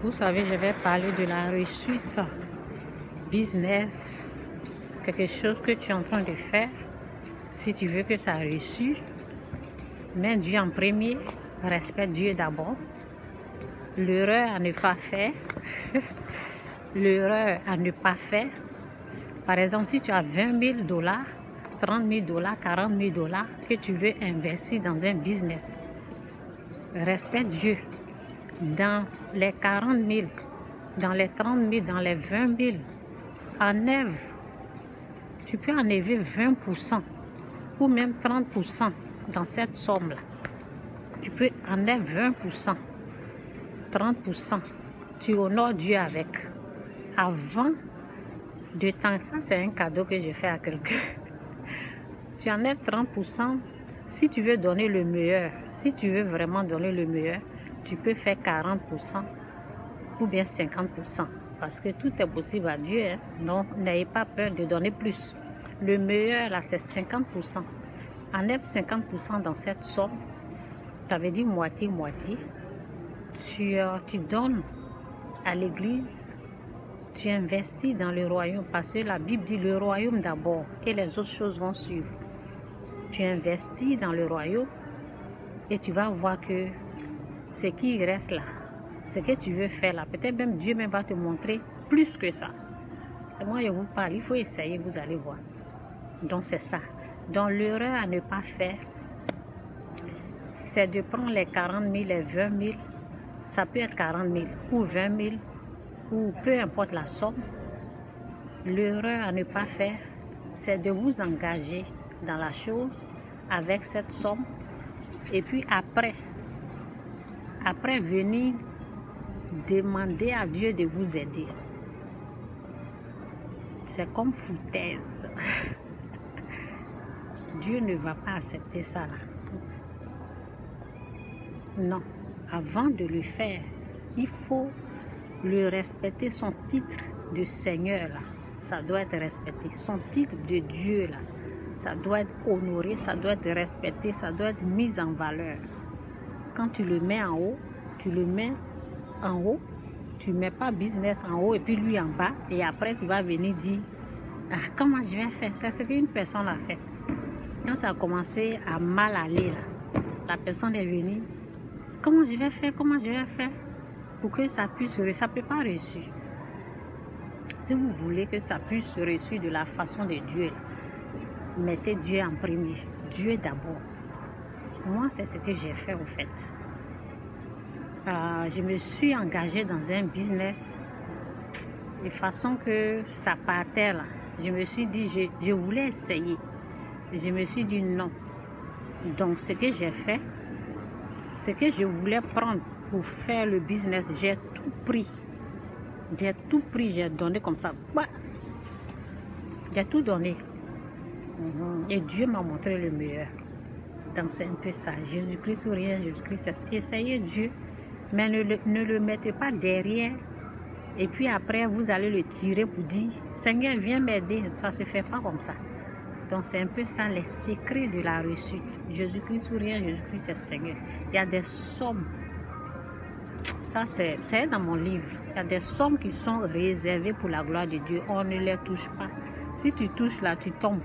Vous savez, je vais parler de la réussite business, quelque chose que tu es en train de faire. Si tu veux que ça réussisse, mets Dieu en premier, respecte Dieu d'abord. L'erreur à ne pas faire, l'erreur à ne pas faire. Par exemple, si tu as 20 000 $, 30 000 $, 40 000 $ que tu veux investir dans un business, respecte Dieu. Dans les 40 000, dans les 30 000, dans les 20 000, enlève. Tu peux enlever 20% ou même 30% dans cette somme-là. Tu peux enlever 20%, 30%. Tu honores Dieu avec. Avant de temps, ça c'est un cadeau que je fais à quelqu'un. Tu enlèves 30%. Si tu veux donner le meilleur, si tu veux vraiment donner le meilleur, tu peux faire 40% ou bien 50%. Parce que tout est possible à Dieu. Hein? Donc, n'ayez pas peur de donner plus. Le meilleur, là, c'est 50%. Enlève 50% dans cette somme. Ça veut dire moitié-moitié. Tu donnes à l'église. Tu investis dans le royaume. Parce que la Bible dit le royaume d'abord. Et les autres choses vont suivre. Tu investis dans le royaume. Et tu vas voir que ce qui reste là, ce que tu veux faire là, peut-être même Dieu même va te montrer plus que ça. Et moi, je vous parle, il faut essayer, vous allez voir. Donc, c'est ça. Donc, l'erreur à ne pas faire, c'est de prendre les 40 000, les 20 000, ça peut être 40 000 ou 20 000, ou peu importe la somme. L'erreur à ne pas faire, c'est de vous engager dans la chose avec cette somme, et puis après venir demander à Dieu de vous aider. C'est comme foutaise. Dieu ne va pas accepter ça là. Non. Avant de le faire, il faut le respecter, son titre de Seigneur là. Ça doit être respecté. Son titre de Dieu là. Ça doit être honoré, ça doit être respecté, ça doit être mis en valeur. Quand tu le mets en haut, tu le mets en haut. Tu ne mets pas business en haut et puis lui en bas. Et après, tu vas venir dire, ah, comment je vais faire ça? C'est qu'une personne l'a fait. Quand ça a commencé à mal aller, là, la personne est venue, comment je vais faire? Comment je vais faire? Pour que ça puisse réussir. Ça ne peut pas réussir. Si vous voulez que ça puisse réussir de la façon de Dieu, mettez Dieu en premier. Dieu d'abord. Moi, c'est ce que j'ai fait au fait. Je me suis engagée dans un business de façon que ça partait là. Je me suis dit, je voulais essayer. Je me suis dit non. Donc, ce que j'ai fait, ce que je voulais prendre pour faire le business, j'ai tout pris. J'ai tout pris, j'ai donné comme ça. J'ai tout donné. Et Dieu m'a montré le meilleur. Donc, c'est un peu ça. Jésus-Christ ou rien, Jésus-Christ, essayez Dieu. Mais ne le mettez pas derrière. Et puis après, vous allez le tirer pour dire, Seigneur, viens m'aider. Ça ne se fait pas comme ça. Donc, c'est un peu ça, les secrets de la réussite. Jésus-Christ ou rien, Jésus-Christ, c'est Seigneur. Il y a des sommes. Ça, c'est dans mon livre. Il y a des sommes qui sont réservées pour la gloire de Dieu. On ne les touche pas. Si tu touches là, tu tombes.